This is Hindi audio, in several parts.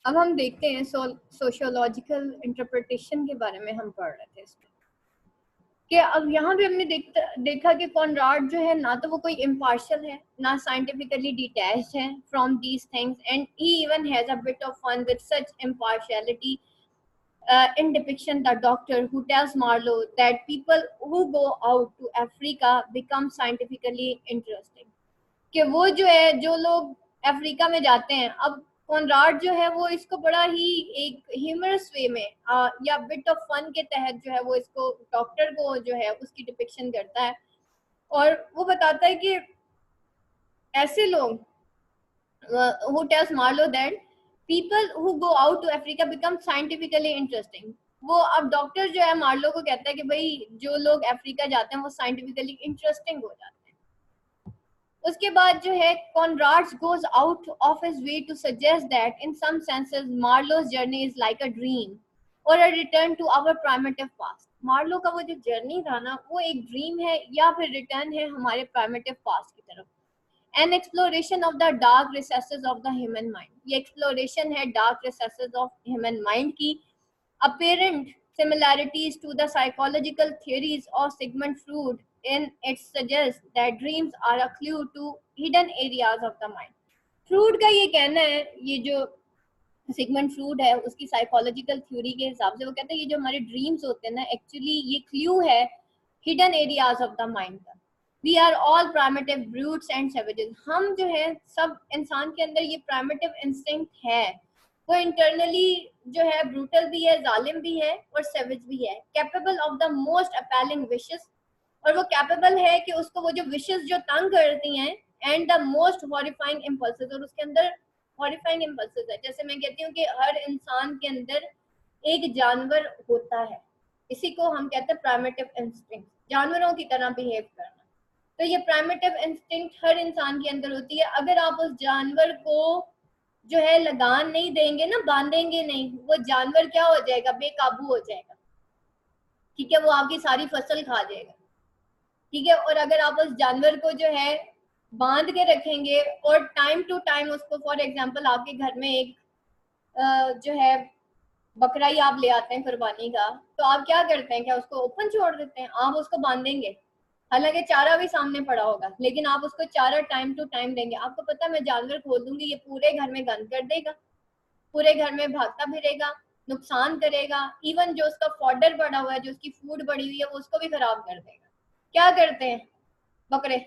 अब हम देखते हैं सोशियोलॉजिकल इंटरप्रिटेशन के बारे में हम पढ़ रहे थे इसमें कि अब यहाँ पे हमने देखा कि कॉनराड जो है ना तो वो कोई इम्पार्शियल है ना साइंटिफिकली डिटैच्ड है from these things and he even has a bit of fun with such impartiality in depiction the doctor who tells Marlowe that people who go out to Africa become scientifically interesting कि वो जो है जो लोग अफ्रीका में जाते हैं। अब कॉनराड जो है वो इसको बड़ा ही एक ह्यूमरस वे में या बिट ऑफ फन के तहत जो है वो इसको डॉक्टर को जो है उसकी डिपिक्शन करता है और वो बताता है कि ऐसे लोग who tells Marlowe that people who go out to Africa become scientifically interesting। वो अब डॉक्टर जो है मार्लो को कहता है कि भाई जो लोग अफ्रीका जाते हैं वो साइंटिफिकली इंटरेस्टिंग हो जाते हैं। उसके बाद जो है Conrad goes out of his way to suggest that in some senses Marlowe's journey is like a dream or a return to our primitive past। Marlow का वो जो जर्नी था ना वो एक ड्रीम है या फिर रिटर्न है हमारे प्राइमेटिव पास्ट की तरफ। An exploration of the dark recesses of the human mind। ये exploration है dark recesses of human mind की। Apparent similarities to the psychological theories of Sigmund Freud in it suggests that dreams are a clue to hidden areas of the mind। Freud का ये कहना है, ये जो सिगमंड फ्रूड है उसकी साइकोलॉजिकल थ्योरी के हिसाब से वो कहता है ये जो हमारे ड्रीम्स होते हैं ना एक्चुअली ये क्लू है hidden areas of the mind का। We are all primitive brutes and savages. हम जो है सब इंसान के अंदर ये प्राइमेटिव इंस्टिंक्ट है, वो इंटरनली जो है ब्रूटल भी है, जालिम भी है और सेवेज भी है। Capable of the most appalling wishes, और वो कैपेबल है कि उसको वो जो विशेस जो तंग करती हैं and the most horrifying impulses, और उसके अंदर हॉरिफाइंग इम्पल्सेस है। जैसे मैं कहती हूँ कि हर इंसान के अंदर एक जानवर होता है, इसी को हम कहते हैं प्राइमेटिव इंस्टिंक्ट, जानवरों की तरह बिहेव करना। तो ये प्राइमेटिव इंस्टिंक्ट हर इंसान के अंदर होती है। अगर आप उस जानवर को जो है लगान नहीं देंगे ना, बांधेंगे नहीं, वो जानवर क्या हो जाएगा, बेकाबू हो जाएगा, ठीक है, वो आपकी सारी फसल खा जाएगा, ठीक है। और अगर आप उस जानवर को जो है बांध के रखेंगे और टाइम टू टाइम उसको, फॉर एग्जांपल आपके घर में एक जो है बकरा ही आप ले आते हैं कुर्बानी का, तो आप क्या करते हैं, क्या उसको ओपन छोड़ देते हैं? आप उसको बांधेंगे, हालांकि चारा भी सामने पड़ा होगा, लेकिन आप उसको चारा टाइम टू टाइम देंगे। आपको पता है मैं जानवर खोल दूंगी ये पूरे घर में गंद कर देगा, पूरे घर में भागता फिरेगा, नुकसान करेगा, इवन जो उसका फॉडर पड़ा हुआ है, जो उसकी फूड पड़ी हुई है, वो उसको भी खराब कर देगा। क्या करते हैं बकरे,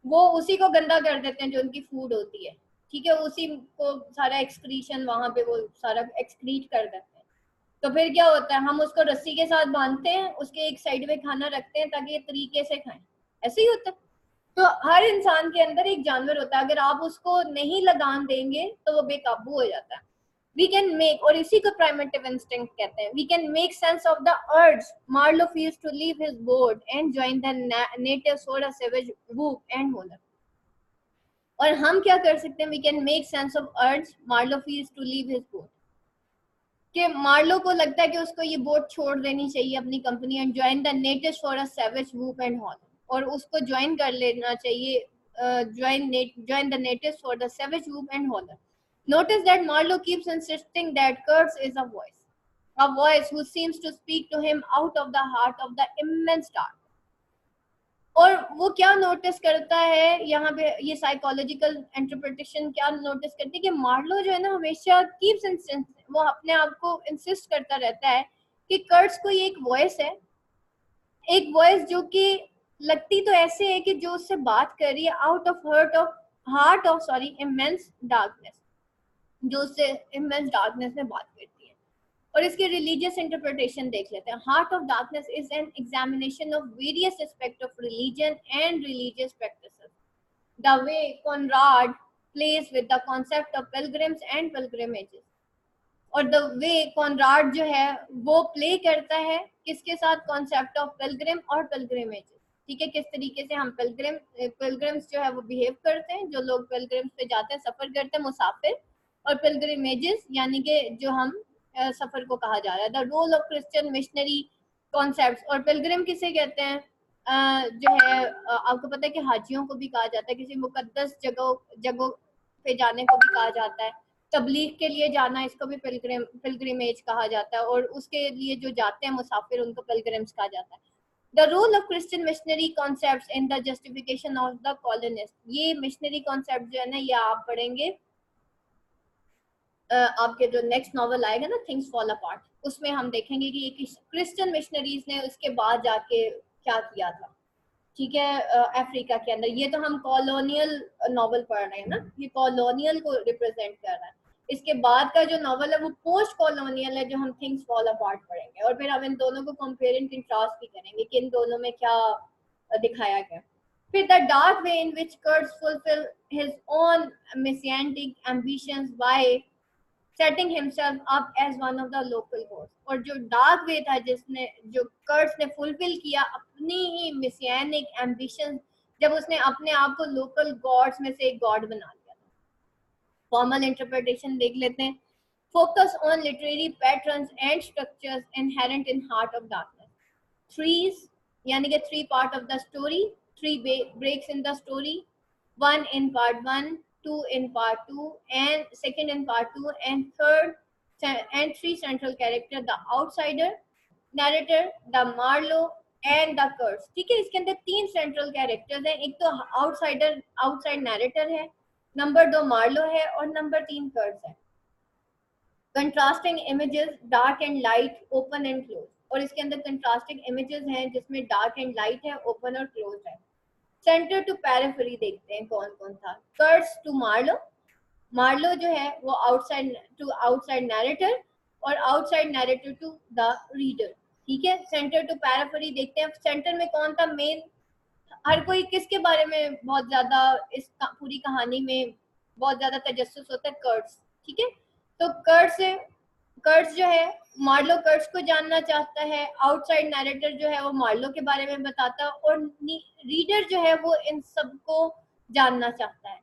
वो उसी को गंदा कर देते हैं जो उनकी फूड होती है, ठीक है, उसी को सारा एक्सक्रीशन वहां पे वो सारा एक्सक्रीट कर देते हैं। तो फिर क्या होता है, हम उसको रस्सी के साथ बांधते हैं, उसके एक साइड में खाना रखते हैं ताकि ये तरीके से खाएं, ऐसे ही होता है। तो हर इंसान के अंदर एक जानवर होता है, अगर आप उसको नहीं लगान देंगे तो वो बेकाबू हो जाता है। वी कैन मेक, और इसी को प्राइमेटिव इंस्टिंक्ट कहते हैं, we can make sense of the urge Marlow feels to leave his board and join the natives for a savage whoop and holler. और हम क्या कर सकते हैं, we can make sense of urge Marlow feels to leave his board, कि मार्लो को लगता है कि उसको ये बोट छोड़ देनी चाहिए अपनी company and join the natives for a savage whoop and hall, और उसको ज्वाइन कर लेना चाहिए, join the natives for the savage whoop and hall. Notice that Marlowe keeps insisting that Kurtz is a voice who seems to speak to him out of the heart of the immense dark। और वो क्या नोटिस करता है यहाँ पे, ये साइकोलॉजिकल इंटरप्रिटेशन क्या नोटिस करती है कि मार्लो जो है ना हमेशा कीप्स इंसिस्ट, वो अपने आप को इंसिस्ट करता रहता है कि कर्ट्स कोई एक वॉइस है, एक वॉइस जो कि लगती तो ऐसे है कि जो उससे बात कर रही है out of heart of sorry immense darkness, जो उससे इमेंस डार्कनेस में बात करती है। और इसके रिलीजियस इंटरप्रिटेशन देख लेते हैं। Heart of Darkness is an examination of various aspect of religion and religious practices, the way Conrad plays with the concept of pilgrims and pilgrimages, और द वे कॉनराड जो है वो प्ले करता है किसके साथ, कॉन्सेप्ट ऑफ पिलग्रिम और पिलग्रिमेजेस, ठीक है, किस तरीके से हम पिलग्रिम्स जो है वो बिहेव करते हैं, जो लोग पिलग्रिम्स पे जाते हैं, सफर करते हैं, मुसाफिर, और पिलग्रिमेजेस यानी कि जो हम सफर को कहा जा रहा है, the role of Christian missionary concepts. और पिलग्रिम किसे कहते हैं, जो है आपको पता है कि हाजियों को भी कहा जाता है, किसी मुकद्दस जगहों पे जाने को भी कहा जाता है। तबलीग के लिए जाना, इसको भी पिलग्रिमेज कहा जाता है, और उसके लिए जो जाते हैं मुसाफिर उनको पिलग्रिम्स कहा जाता है। The role of Christian missionary concepts in the justification of the colonist, ये मिशनरी कॉन्सेप्ट जो है ना, ये आप पढ़ेंगे आपके जो नेक्स्ट नॉवल आएगा ना, थिंग्स फॉल अपार्ट, उसमें हम देखेंगे कि ये क्रिश्चियन मिशनरीज ने उसके बाद जाके क्या किया था। ठीक है, अफ्रीका के अंदर, ये तो हम कॉलोनियल नॉवल पढ़ रहे हैं ना, ये कॉलोनियल को रिप्रेजेंट कर रहा है। इसके बाद का जो नॉवल है वो पोस्ट कॉलोनियल है, जो हम थिंग्स फॉल अपार्ट पढ़ेंगे, और फिर हम इन दोनों को कंपेयर एंड कंट्रास्ट भी करेंगे कि इन दोनों में क्या दिखाया गया। फिर the dark way in which Kurtz fulfil his own messianic ambitions by setting himself up as one of the local gods, और जो डार्क वे था जिसने जो कर्ट्स ने फुलफिल किया अपनी ही मेसियानिक एम्बिशन, जब उसने अपने आप को लोकल गॉड्स में से एक गॉड बना लिया था। फॉर्मल इंटरप्रिटेशन देख लेते हैं। Focus on literary patterns and structures inherent in heart of darkness. Threes यानी कि 3 part of the story, 3 breaks in the story, 1 in part 1, 2 in part 2, and second in part 2, and third and 3 central character, the outsider, narrator, the Marlowe and the Kurtz। ठीक है, इसके अंदर 3 सेंट्रल कैरेक्टर्स हैं, एक तो आउटसाइड नैरेटर है, नंबर 2 मार्लो है, और नंबर 3 कर्ट्स है। Contrasting images, dark and light, open and close, और इसके अंदर कंट्रास्टिंग इमेजेस हैं जिसमें डार्क एंड लाइट है, ओपन और क्लोज है। सेंटर टू पैराफरी देखते हैं कौन कौन था। कर्ट्स टू मार्लो, मार्लो जो है वो आउटसाइड नैरेटर, और outside narrator to the reader. ठीक है, सेंटर टू पैराफरी देखते हैं। सेंटर में कौन था मेन, हर कोई किसके बारे में बहुत ज्यादा इस पूरी कहानी में बहुत ज्यादा तजस्सुस होता है, कर्ट्स। ठीक है, तो कर्ट्स जो है मार्लो कर्ट्स को जानना चाहता है, आउटसाइड नैरेटर जो है वो मार्लो के बारे में बताता है, और रीडर जो है वो इन सबको जानना चाहता है।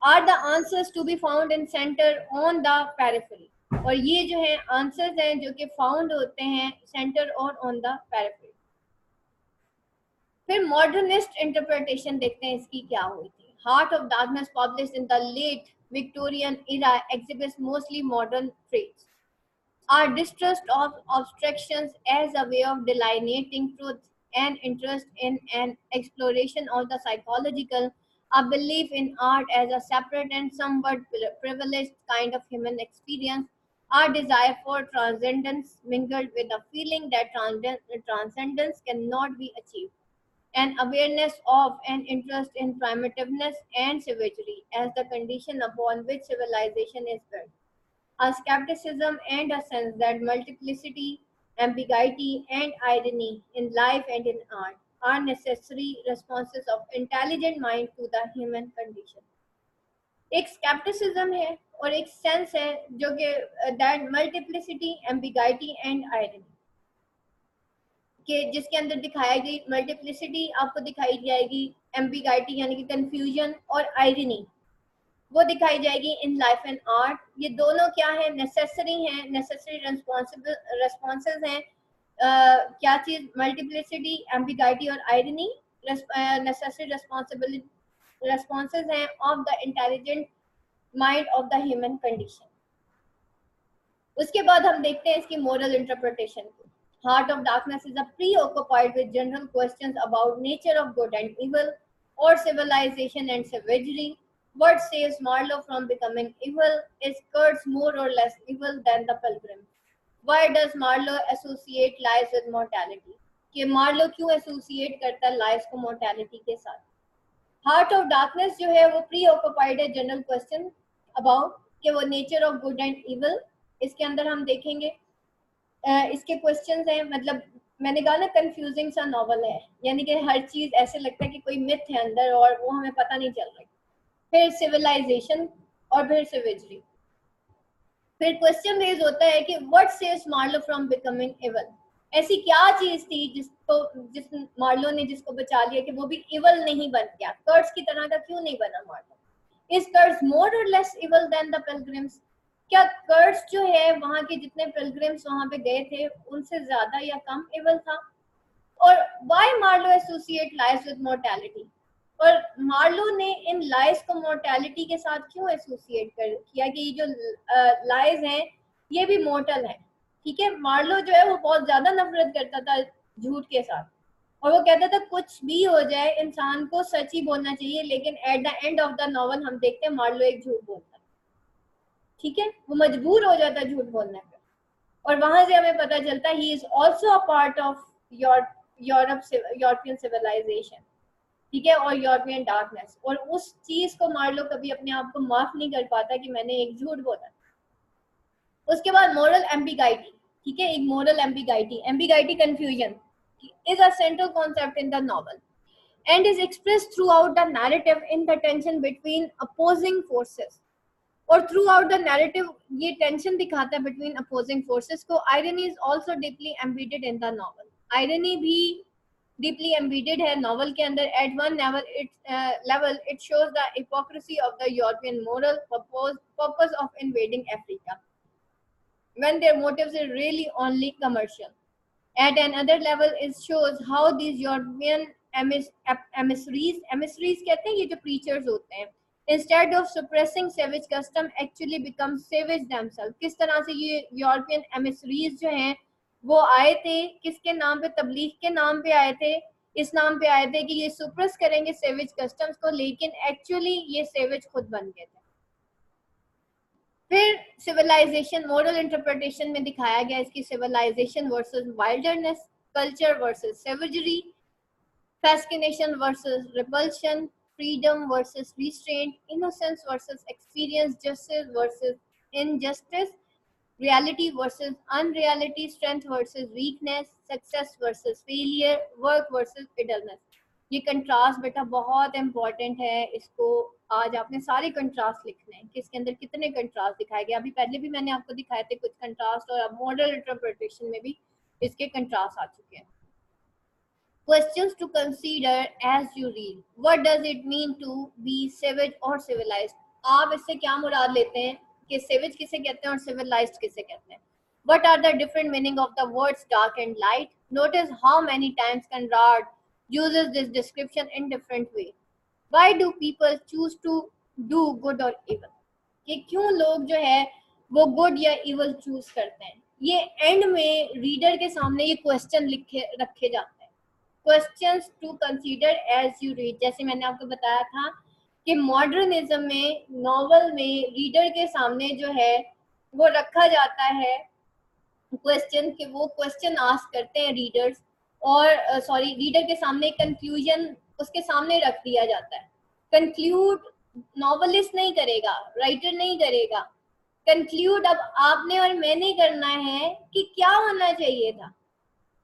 Are the answers to be found in centre on the periphery, और ये जो है आंसर्स हैं जो कि फाउंड होते हैं सेंटर और ऑन द पेरिफेरी। फिर मॉडर्निस्ट इंटरप्रिटेशन देखते हैं इसकी क्या हुई थी। Heart of darkness published in the late Victorian era exhibits mostly modern traits. Our distrust of abstractions as a way of delineating truth, an interest in an exploration of the psychological, a belief in art as a separate and somewhat privileged kind of human experience, our desire for transcendence mingled with a feeling that transcendence cannot be achieved, an awareness of an interest in primitiveness and savagery as the condition upon which civilization is built, a skepticism and a sense that multiplicity, ambiguity, and irony in life and in art are necessary responses of intelligent mind to the human condition. एक skepticism है और एक sense है जो कि that multiplicity, ambiguity, and irony के जिसके अंदर दिखाई गई मल्टीप्लिसिटी आपको दिखाई जाएगी, एम्बिगाइटी यानी कि कंफ्यूजन, और आयरनी वो दिखाई जाएगी इन लाइफ एंड आर्ट। ये दोनों क्या है, नेसेसरी हैं, नेसेसरी रेस्पॉन्सेज हैं। क्या चीज, मल्टीप्लिसिटी, एम्बिगाइटी और आयरनी नेसेसरी रेस्पॉन्सेज हैं of the intelligent mind of the human condition. उसके बाद हम देखते हैं इसकी मोरल इंटरप्रिटेशन को। Heart of Darkness is preoccupied with general questions about nature of good and evil, or civilization and savagery. What saves Marlowe from becoming evil? Is Kurtz more or less evil than the Pilgrim? Why does Marlowe associate lies with mortality? कि Marlowe क्यों associate करता है lies को mortality के साथ? Heart of Darkness जो है वो preoccupied है general question about कि वो nature of good and evil, इसके अंदर हम देखेंगे इसके क्वेश्चंस हैं। मतलब मैंने कहा ना कंफ्यूजिंग सा नॉवल है, यानी कि हर चीज ऐसे लगता है कि कोई मिथ है अंदर और वो हमें पता नहीं चल रहा। फिर सिविलाइजेशन और फिर सिवेजरी। फिर क्वेश्चन रेज होता है कि what saves Marlow from becoming evil, ऐसी क्या चीज थी जिस मार्लो ने जिसको बचा लिया कि वो भी इवल नहीं बन गया, कर्ट्स की तरह का क्यों नहीं बना मार्लो। इज कर्ट्स मोर और less evil than the pilgrims, क्या कर्ट्स जो है वहां के जितने पिलग्रिम्स वहां पे गए थे उनसे ज्यादा या कम इवल था। और why Marlow associate lies with mortality, और मार्लो ने इन लाइज को मोर्टेलिटी के साथ क्यों एसोसिएट कर किया कि ये जो लाइज हैं ये भी मोर्टल हैं, ठीक है। मार्लो जो है वो बहुत ज्यादा नफरत करता था झूठ के साथ, और वो कहता था कुछ भी हो जाए इंसान को सच ही बोलना चाहिए, लेकिन at the end of the novel हम देखते हैं मार्लो एक झूठ बोलता है, ठीक है, वो मजबूर हो जाता है झूठ बोलने पे। और वहां से हमें पता चलता है he is also a part of European civilisation, ठीक है, और यूरोपियन डार्कनेस, और उस चीज को मार्लो कभी अपने आप को माफ नहीं कर पाता कि मैंने एक झूठ बोला। उसके बाद मोरल एम्बिगाइटी, ठीक है, एक moral ambiguity confusion is a central concept in the novel and is expressed throughout the narrative in the tension between opposing forces, और थ्रू आउट द नैरेटिव ये टेंशन दिखाता है बिटवीन अपोजिंग फोर्सेस को। Irony is also deeply embedded in the novel, irony भी डीपली एम्बेडेड है नॉवल के अंदर। At one level it shows the hypocrisy of the European moral purpose of invading Africa when their motives are really only commercial. At another level, it shows how these European emissaries कहते हैं ये जो preachers होते हैं, instead of suppressing savage custom actually become savage themselves। किस तरह से ये European emissaries जो हैं वो आए थे किसके नाम पे, तबलीग के नाम पे आए थे, इस नाम पे आए थे कि ये suppress करेंगे savage customs को, लेकिन actually ये savage खुद बन गए थे। फिर सिविलाइजेशन मोरल इंटरप्रिटेशन में दिखाया गया इसकी civilisation versus wilderness, culture versus savagery, fascination versus repulsion, freedom versus restraint, innocence versus experience, justice versus injustice, reality versus unreality, strength versus weakness, success versus failure, work versus idleness। ये कंट्रास्ट बेटा बहुत इंपॉर्टेंट है, इसको आज आपने सारे कंट्रास्ट लिखने हैं कि इसके अंदर कितने कंट्रास्ट दिखाए गए। अभी पहले भी मैंने आपको दिखाए थे कुछ कंट्रास्ट, और अब मॉडल इंटरप्रिटेशन में भी इसके कंट्रास्ट आ चुके हैं। Questions to consider as you read. What does it mean to be savage or civilized? आप इससे क्या मुराद लेते हैं कि savage किसे कहते हैं और civilized किसे कहते हैं? What are the different meaning of the words dark and light? Notice how many times Conrad uses this description in different way. Why do people choose to do good or evil? कि क्यों लोग जो है वो गुड या इवल चूज करते हैं? ये एंड में रीडर के सामने ये क्वेश्चन लिखे रखे जाते हैं, questions to consider as you read. जैसे मैंने आपको बताया था कि मॉडर्निज्म में नॉवल में रीडर के सामने जो है वो रखा जाता है क्वेश्चन, कि वो क्वेश्चन आस्क करते हैं रीडर्स, और सॉरी रीडर के सामने कंक्लूजन उसके सामने रख दिया जाता है। कंक्लूड नॉवलिस्ट नहीं करेगा, राइटर नहीं करेगा, कंक्लूड अब आपने और मैंने करना है कि क्या होना चाहिए था।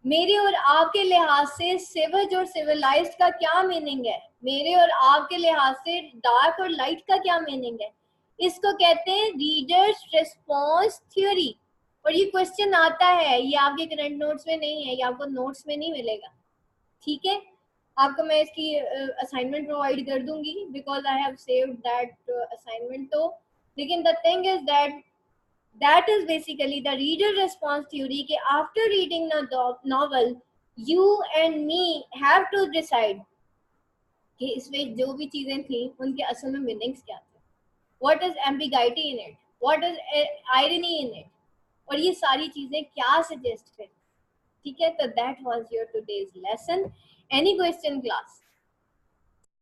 मेरे और आपके लिहाज से सेवेज और सिविलाइज्ड का क्या मीनिंग है, मेरे और आपके लिहाज से डार्क और लाइट का क्या मीनिंग है, इसको कहते हैं रीडर्स रिस्पॉन्स थ्योरी। और ये क्वेश्चन आता है, ये आपके करंट नोट्स में नहीं है, ये आपको नोट्स में नहीं मिलेगा, ठीक है। आपको मैं इसकी असाइनमेंट प्रोवाइड कर दूंगी because I have saved that assignment. तो लेकिन the thing is that is basically the reader response theory कि after reading the novel you and me have to decide कि इसमें जो भी चीजें थी उनके असल में मीनिंग्स क्या थे, what is ambiguity in it, what is irony in it, और ये सारी चीजें क्या सजेस्ट करती, ठीक है। तो that was your today's lesson. Any question class?